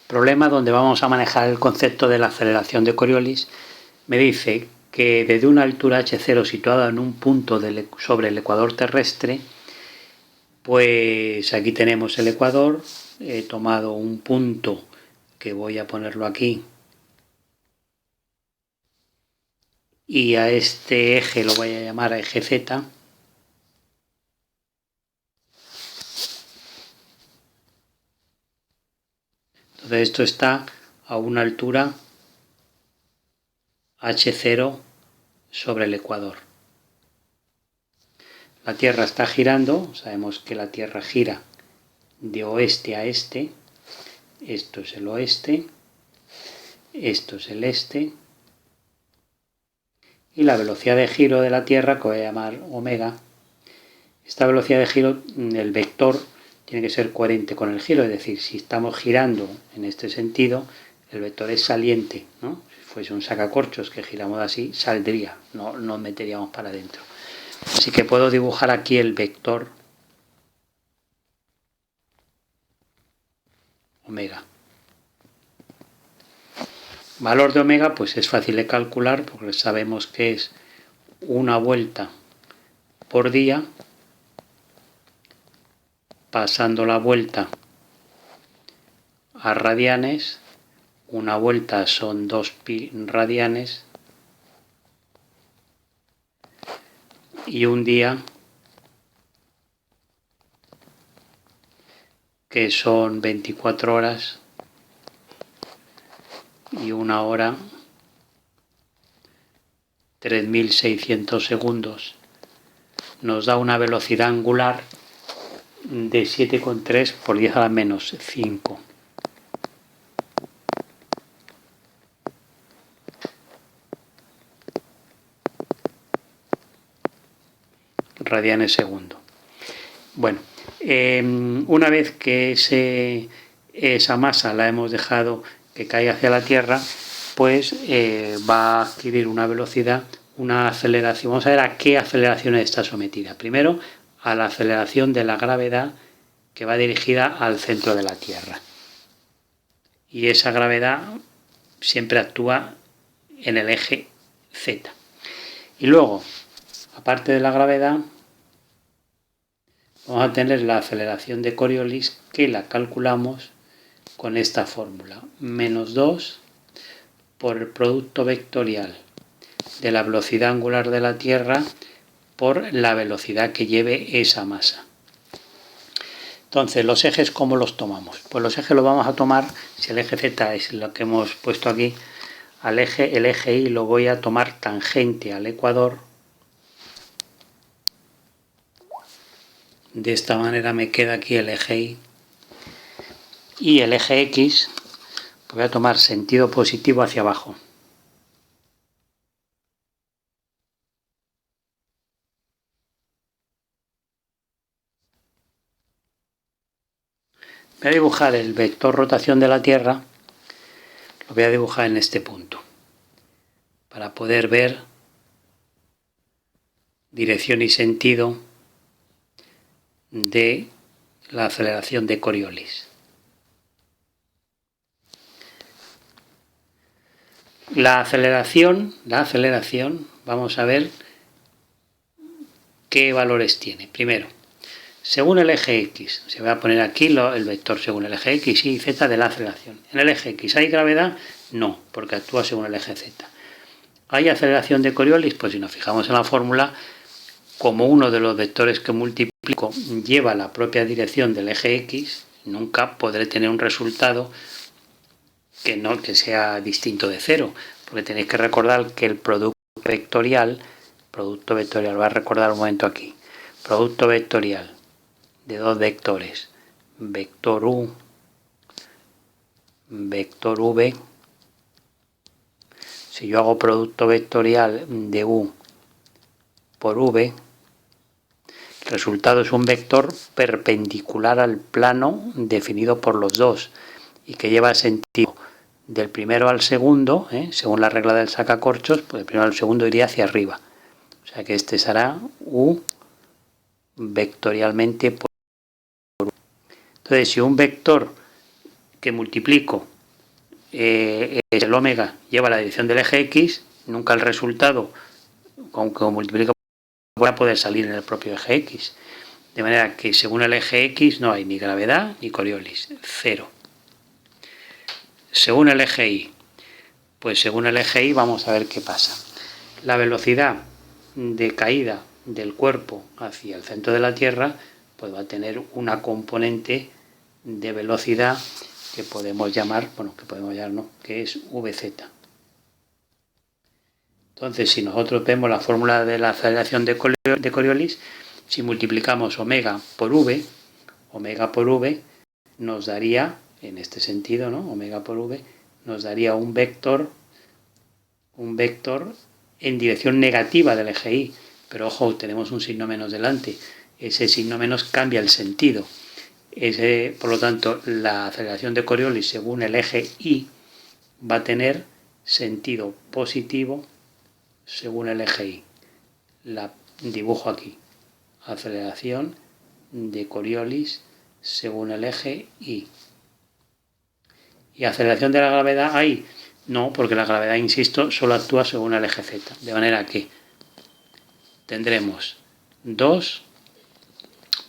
problema donde vamos a manejar el concepto de la aceleración de Coriolis. Me dice que desde una altura h0 situada en un punto sobre el ecuador terrestre, pues aquí tenemos el ecuador. He tomado un punto que voy a ponerlo aquí y a este eje lo voy a llamar eje Z. Entonces esto está a una altura h0 sobre el ecuador. La Tierra está girando, sabemos que la Tierra gira de oeste a este. Esto es el oeste, esto es el este, y la velocidad de giro de la Tierra, que voy a llamar omega, esta velocidad de giro, el vector tiene que ser coherente con el giro, es decir, si estamos girando en este sentido, el vector es saliente, ¿no? Si fuese un sacacorchos que giramos así, saldría, no nos meteríamos para adentro. Así que puedo dibujar aquí el vector omega. Valor de omega pues es fácil de calcular porque sabemos que es una vuelta por día, pasando la vuelta a radianes. Una vuelta son 2 pi radianes y un día, que son 24 horas, y una hora 3600 segundos, nos da una velocidad angular de 7,3 por 10 a la menos 5 radianes segundo. Bueno, una vez que esa masa la hemos dejado que caiga hacia la Tierra, pues va a adquirir una velocidad, una aceleración. Vamos a ver a qué aceleraciones está sometida. Primero, a la aceleración de la gravedad, que va dirigida al centro de la Tierra. Y esa gravedad siempre actúa en el eje Z. Y luego, aparte de la gravedad, vamos a tener la aceleración de Coriolis, que la calculamos con esta fórmula: menos 2 por el producto vectorial de la velocidad angular de la Tierra por la velocidad que lleve esa masa. Entonces, los ejes, ¿cómo los tomamos? Pues los ejes los vamos a tomar, si el eje Z es lo que hemos puesto aquí, el eje Y lo voy a tomar tangente al ecuador. De esta manera me queda aquí el eje Y. Y el eje X voy a tomar sentido positivo hacia abajo. Voy a dibujar el vector rotación de la Tierra, lo voy a dibujar en este punto, para poder ver dirección y sentido de la aceleración de Coriolis. La aceleración, vamos a ver qué valores tiene. Primero, según el eje X, se va a poner aquí el vector según el eje X, Y, Z de la aceleración. En el eje X, ¿hay gravedad? No, porque actúa según el eje Z. ¿Hay aceleración de Coriolis? Pues si nos fijamos en la fórmula, como uno de los vectores que multiplico lleva la propia dirección del eje X, nunca podré tener un resultado que sea distinto de cero, porque tenéis que recordar que el producto vectorial, va a recordar un momento aquí, producto vectorial de dos vectores, vector U, vector V. Si yo hago producto vectorial de U por V, el resultado es un vector perpendicular al plano definido por los dos y que lleva sentido del primero al segundo, según la regla del sacacorchos, pues el primero al segundo iría hacia arriba. O sea que este será U vectorialmente por U. Entonces, si un vector que multiplico el omega lleva la dirección del eje X, nunca el resultado, aunque multiplica, va a poder salir en el propio eje X. De manera que según el eje X no hay ni gravedad ni Coriolis, 0. Según el eje Y, pues según el eje Y vamos a ver qué pasa. La velocidad de caída del cuerpo hacia el centro de la Tierra pues va a tener una componente de velocidad que podemos llamar, que es Vz. Entonces, si nosotros vemos la fórmula de la aceleración de Coriolis, si multiplicamos omega por v nos daría, en este sentido, ¿no? Omega por v nos daría un vector en dirección negativa del eje Y, pero ojo, tenemos un signo menos delante. Ese signo menos cambia el sentido. Por lo tanto, la aceleración de Coriolis según el eje Y va a tener sentido positivo según el eje Y. La dibujo aquí. Aceleración de Coriolis según el eje Y. ¿Y aceleración de la gravedad hay? No, porque la gravedad, insisto, solo actúa según el eje Z. De manera que tendremos 2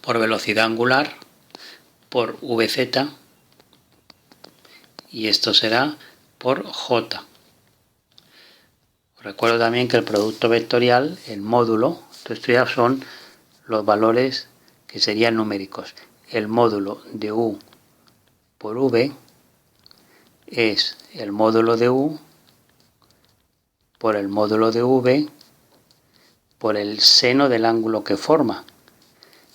por velocidad angular por Vz y esto será por J. Recuerdo también que el producto vectorial, el módulo, esto ya son los valores que serían numéricos. El módulo de U por V es el módulo de U por el módulo de V por el seno del ángulo que forma.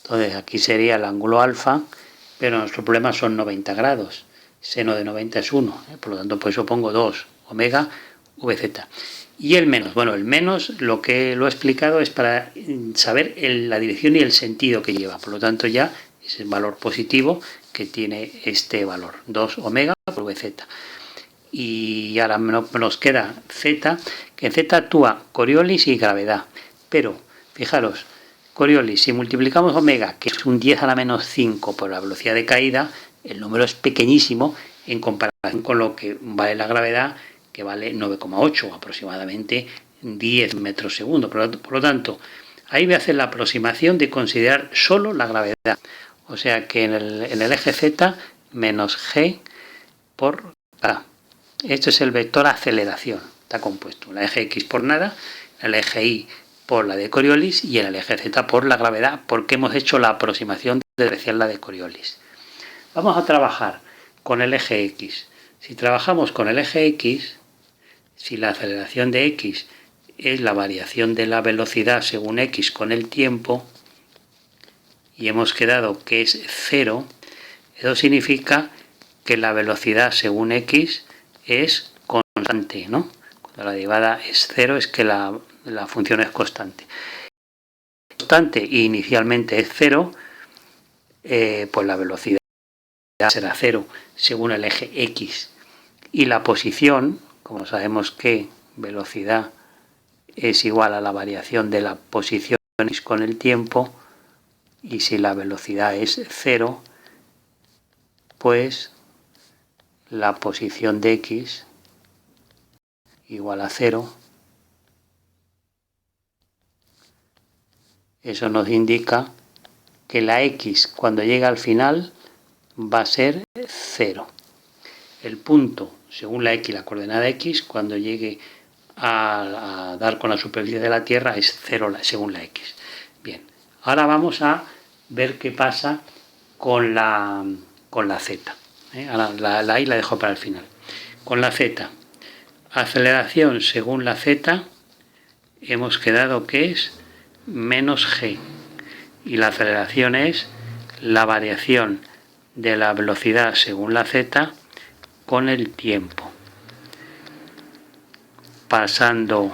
Entonces aquí sería el ángulo alfa, pero nuestro problema son 90 grados. Seno de 90 es 1, por lo tanto por eso pongo 2 omega Vz. Y el menos, bueno, el menos lo que lo he explicado es para saber la dirección y el sentido que lleva, por lo tanto ya es el valor positivo que tiene este valor, 2 omega por Vz. Y ahora nos queda Z, que en Z actúa Coriolis y gravedad, pero fijaros, Coriolis, si multiplicamos omega, que es un 10 a la menos 5 por la velocidad de caída, el número es pequeñísimo en comparación con lo que vale la gravedad, que vale 9,8, aproximadamente 10 metros segundo. Por lo tanto, ahí voy a hacer la aproximación de considerar solo la gravedad. O sea que en el eje Z menos G por A. Esto es el vector aceleración. Está compuesto. El eje X por nada, el eje Y por la de Coriolis y en el eje Z por la gravedad, porque hemos hecho la aproximación de despreciar la de Coriolis. Vamos a trabajar con el eje X. Si trabajamos con el eje X, si la aceleración de X es la variación de la velocidad según X con el tiempo, y hemos quedado que es 0, eso significa que la velocidad según X es constante, ¿no? Cuando la derivada es 0 es que la función es constante. Constante y inicialmente es 0, pues la velocidad será 0 según el eje X. Y la posición, como sabemos que velocidad es igual a la variación de la posición X con el tiempo, y si la velocidad es 0, pues la posición de X igual a 0. Eso nos indica que la X cuando llega al final va a ser 0. El punto, según la X, la coordenada X, cuando llegue a dar con la superficie de la Tierra es 0 según la X. Bien, ahora vamos a ver qué pasa con la Z. Ahora la Y la dejo para el final. Con la Z, aceleración según la Z, hemos quedado que es menos G. Y la aceleración es la variación de la velocidad según la Z con el tiempo. Pasando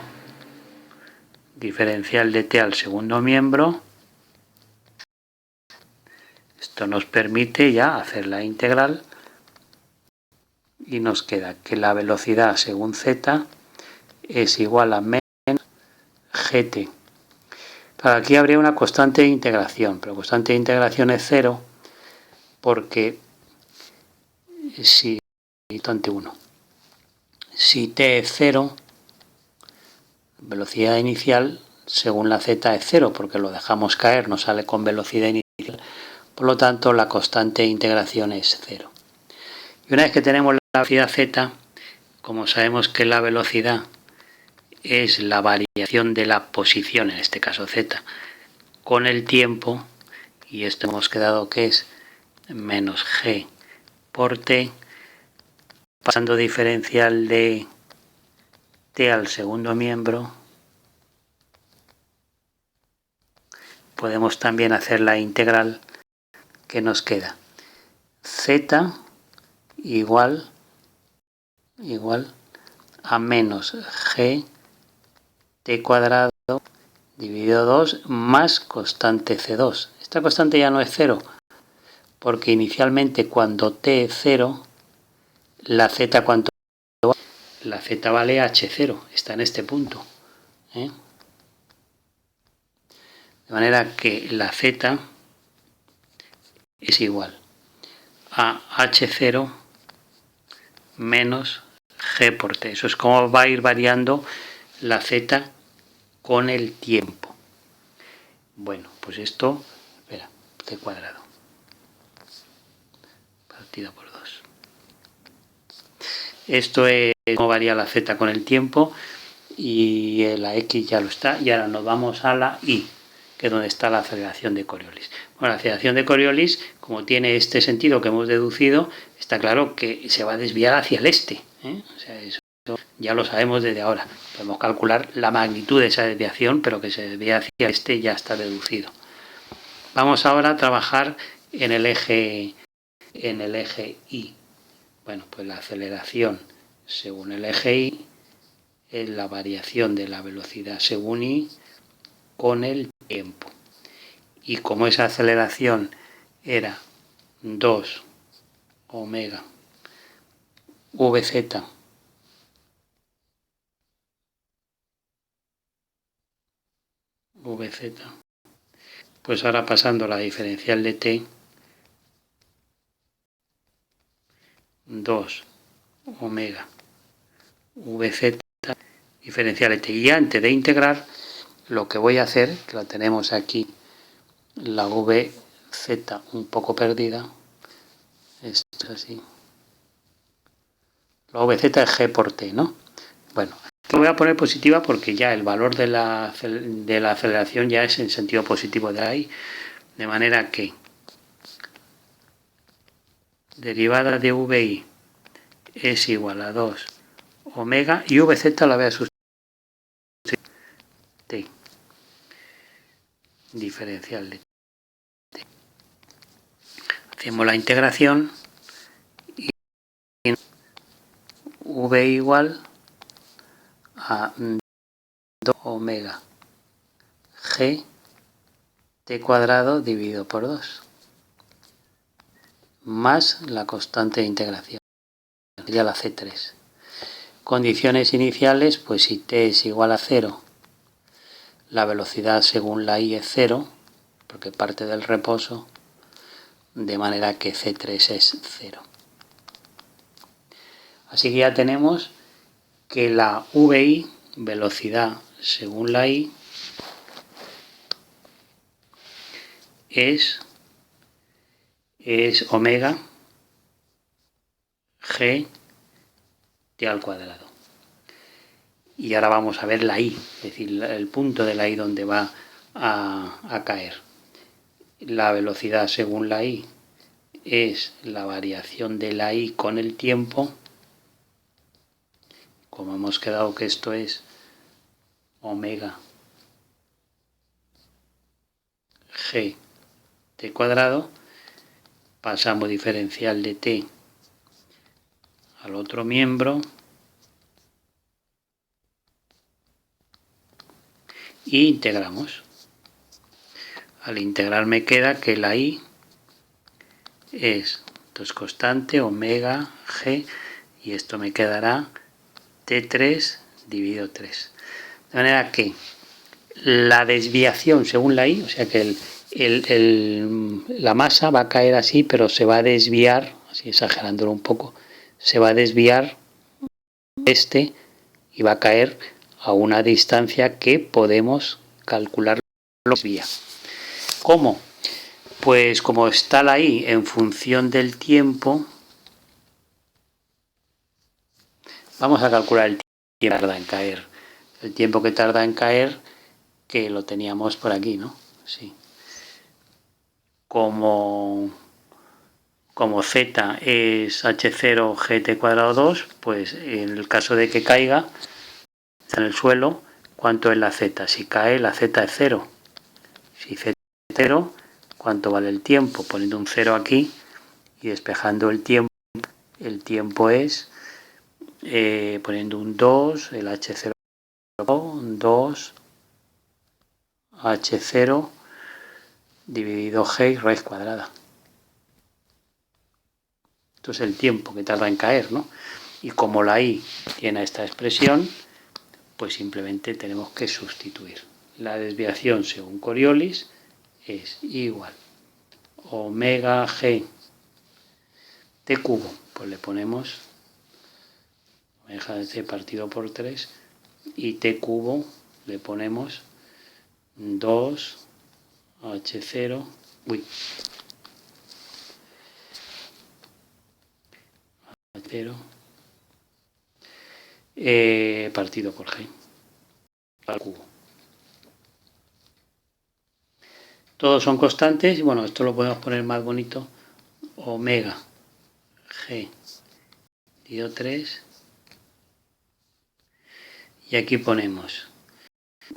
diferencial de t al segundo miembro, esto nos permite ya hacer la integral y nos queda que la velocidad según z es igual a menos gt. Claro, aquí habría una constante de integración, pero constante de integración es 0 porque si constante 1. si t es 0, velocidad inicial según la z es 0, porque lo dejamos caer, no sale con velocidad inicial, por lo tanto la constante de integración es 0. Y una vez que tenemos la velocidad z, como sabemos que la velocidad es la variación de la posición, en este caso z, con el tiempo, y esto hemos quedado que es menos g por t, pasando diferencial de t al segundo miembro, podemos también hacer la integral que nos queda. Z igual a menos g t cuadrado dividido 2 más constante C2. Esta constante ya no es 0, porque inicialmente cuando t es 0, la z ¿cuánto vale? La z vale h0, está en este punto. De manera que la z es igual a h0 menos g por t. Eso es como va a ir variando la z con el tiempo. Bueno, pues esto, espera, t cuadrado partido por 2. Esto es cómo varía la z con el tiempo, y la x ya lo está. Y ahora nos vamos a la y, que es donde está la aceleración de Coriolis. Bueno, la aceleración de Coriolis, como tiene este sentido que hemos deducido, está claro que se va a desviar hacia el este. O sea, eso ya lo sabemos desde ahora. Podemos calcular la magnitud de esa desviación, pero que se desvía hacia el este ya está deducido. Vamos ahora a trabajar en el eje y. Bueno, pues la aceleración según el eje y es la variación de la velocidad según y con el tiempo. Y como esa aceleración era 2 omega vz pues ahora pasando la diferencial de t, 2 omega vz diferencial de t. Y antes de integrar, lo que voy a hacer, que la tenemos aquí, la vz un poco perdida, esto es así. La vz es g por t, ¿no? Bueno, lo voy a poner positiva porque ya el valor de la aceleración ya es en sentido positivo de ahí, de manera que derivada de vi es igual a 2 omega, y vz la voy a sustituir t diferencial de t. Hacemos la integración y v igual a 2 omega g t cuadrado dividido por 2 más la constante de integración, sería la C3. Condiciones iniciales, pues si t es igual a 0, la velocidad según la i es 0, porque parte del reposo, de manera que C3 es 0. Así que ya tenemos que la VI, velocidad según la i, es omega g t al cuadrado. Y ahora vamos a ver la i, es decir, el punto de la i donde va a caer. La velocidad según la i es la variación de la i con el tiempo. Como hemos quedado que esto es omega g t cuadrado, pasamos diferencial de t al otro miembro y integramos. Al integrar me queda que la i es, entonces, constante omega g, y esto me quedará t3 dividido 3. De manera que la desviación según la i, o sea que la masa va a caer así, pero se va a desviar, así exagerándolo un poco, se va a desviar este y va a caer a una distancia que podemos calcular la desvía. ¿Cómo? Pues como está la I en función del tiempo, vamos a calcular el tiempo que tarda en caer. El tiempo que tarda en caer, que lo teníamos por aquí, ¿no? Sí. Como Z es h0 gt cuadrado 2, pues en el caso de que caiga en el suelo, ¿cuánto es la z? Si cae, la z es 0. Si z es 0, ¿cuánto vale el tiempo? Poniendo un 0 aquí y despejando el tiempo es, poniendo un 2, el h0, 2, h0 dividido g raíz cuadrada. Esto es el tiempo que tarda en caer, ¿no? Y como la I tiene esta expresión, pues simplemente tenemos que sustituir. La desviación según Coriolis es igual omega g t cubo, pues le ponemos omega de t partido por 3 y t cubo le ponemos 2 h0, h0 partido por g al cubo. Todos son constantes y bueno, esto lo podemos poner más bonito, omega g dividido 3 y aquí ponemos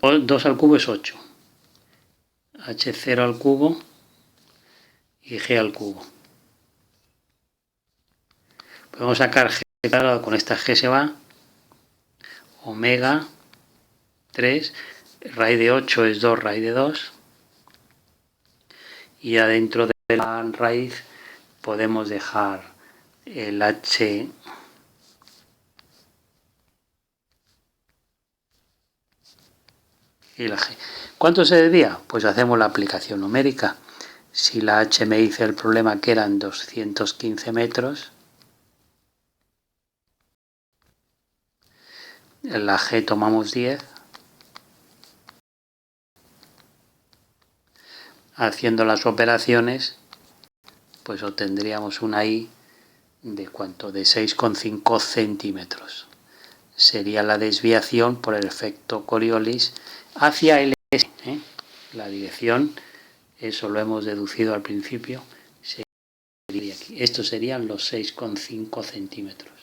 2 al cubo es 8, h0 al cubo y g al cubo. Podemos sacar g cuadrado, con esta g se va, omega 3, raíz de 8 es 2 raíz de 2 y adentro de la raíz podemos dejar el h y la g. ¿Cuánto se desvía? Pues hacemos la aplicación numérica. Si la h me dice el problema que eran 215 metros, en la g tomamos 10, haciendo las operaciones, pues obtendríamos una I de ¿cuánto? De 6,5 centímetros. Sería la desviación por el efecto Coriolis hacia el S. La dirección, eso lo hemos deducido al principio, sería aquí. Estos serían los 6,5 centímetros.